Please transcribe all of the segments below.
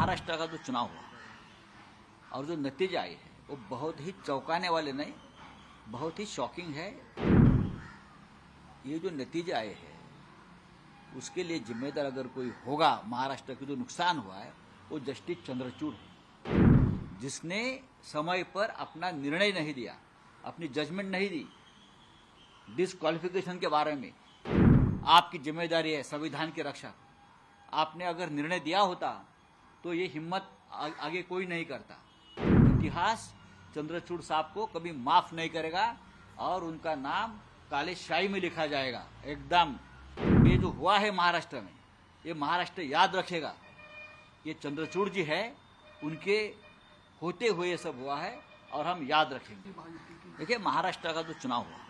महाराष्ट्र का जो चुनाव हुआ और जो नतीजे आए हैं वो बहुत ही चौंकाने वाले नहीं, बहुत ही शॉकिंग है। ये जो नतीजे आए हैं उसके लिए जिम्मेदार अगर कोई होगा महाराष्ट्र का जो नुकसान हुआ है वो जस्टिस चंद्रचूड़ है, जिसने समय पर अपना निर्णय नहीं दिया, अपनी जजमेंट नहीं दी। डिस्क्वालिफिकेशन के बारे में आपकी जिम्मेदारी है संविधान की रक्षा। आपने अगर निर्णय दिया होता तो ये हिम्मत आगे कोई नहीं करता। इतिहास चंद्रचूड़ साहब को कभी माफ नहीं करेगा और उनका नाम काले शाही में लिखा जाएगा एकदम। ये जो हुआ है महाराष्ट्र में, ये महाराष्ट्र याद रखेगा। ये चंद्रचूड़ जी है, उनके होते हुए ये सब हुआ है और हम याद रखेंगे। देखिए, महाराष्ट्र का जो चुनाव हुआ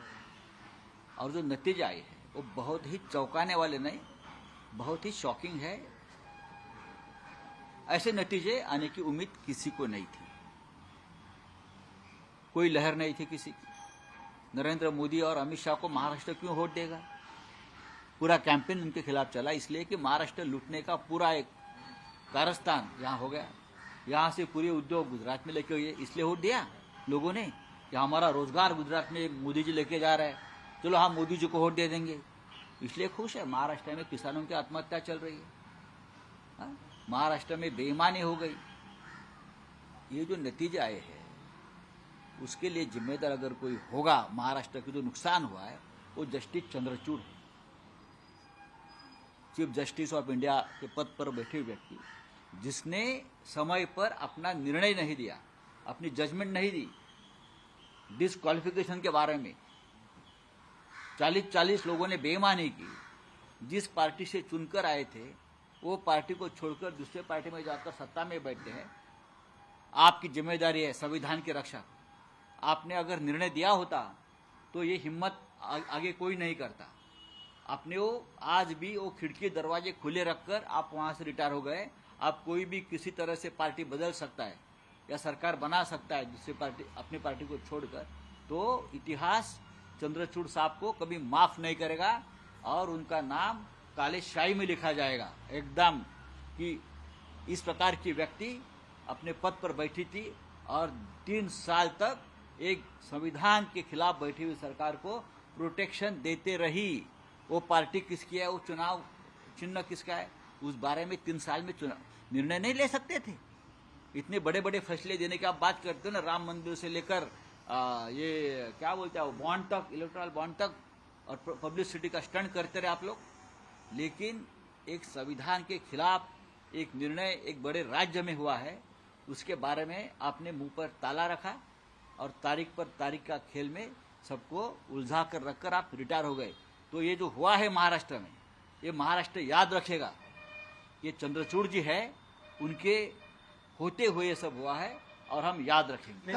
और जो नतीजे आए हैं वो बहुत ही चौंकाने वाले नहीं, बहुत ही शॉकिंग है। ऐसे नतीजे आने की उम्मीद किसी को नहीं थी, कोई लहर नहीं थी किसी की। नरेंद्र मोदी और अमित शाह को महाराष्ट्र क्यों वोट देगा? पूरा कैंपेन उनके खिलाफ चला इसलिए कि महाराष्ट्र लूटने का पूरा एक कारस्तान यहाँ हो गया। यहाँ से पूरे उद्योग गुजरात में लेके हुए, इसलिए वोट दिया लोगों ने कि हमारा रोजगार गुजरात में मोदी जी लेके जा रहे हैं, चलो हम मोदी जी को वोट दे देंगे। इसलिए खुश है। महाराष्ट्र में किसानों की आत्महत्या चल रही है, महाराष्ट्र में बेईमानी हो गई। ये जो नतीजे आए हैं उसके लिए जिम्मेदार अगर कोई होगा महाराष्ट्र का जो नुकसान हुआ है वो जस्टिस चंद्रचूड़ है। चीफ जस्टिस ऑफ इंडिया के पद पर बैठे व्यक्ति जिसने समय पर अपना निर्णय नहीं दिया, अपनी जजमेंट नहीं दी। डिस्क्वालिफिकेशन के बारे में 40-40 लोगों ने बेईमानी की। जिस पार्टी से चुनकर आए थे वो पार्टी को छोड़कर दूसरे पार्टी में जाकर सत्ता में बैठते हैं। आपकी जिम्मेदारी है संविधान की रक्षा। आपने अगर निर्णय दिया होता तो ये हिम्मत आगे कोई नहीं करता। आपने वो आज भी वो खिड़की दरवाजे खुले रखकर आप वहां से रिटायर हो गए। आप कोई भी किसी तरह से पार्टी बदल सकता है या सरकार बना सकता है दूसरी पार्टी, अपनी पार्टी को छोड़कर। तो इतिहास चंद्रचूड़ साहब को कभी माफ नहीं करेगा और उनका नाम काले शाही में लिखा जाएगा एकदम। कि इस प्रकार की व्यक्ति अपने पद पर बैठी थी और 3 साल तक एक संविधान के खिलाफ बैठी हुई सरकार को प्रोटेक्शन देते रही। वो पार्टी किसकी है, वो चुनाव चिन्ह किसका है, उस बारे में 3 साल में निर्णय नहीं ले सकते थे। इतने बड़े बड़े फैसले देने की आप बात करते हो ना, राम मंदिर से लेकर ये क्या बोलते हैं बॉन्ड तक, इलेक्टोरल बॉन्ड तक, और पब्लिसिटी का स्टंट करते रहे आप लोग। लेकिन एक संविधान के खिलाफ एक निर्णय एक बड़े राज्य में हुआ है, उसके बारे में आपने मुंह पर ताला रखा और तारीख पर तारीख का खेल में सबको उलझा कर रखकर आप रिटायर हो गए। तो ये जो हुआ है महाराष्ट्र में, ये महाराष्ट्र याद रखेगा। ये चंद्रचूड़ जी है, उनके होते हुए ये सब हुआ है और हम याद रखेंगे।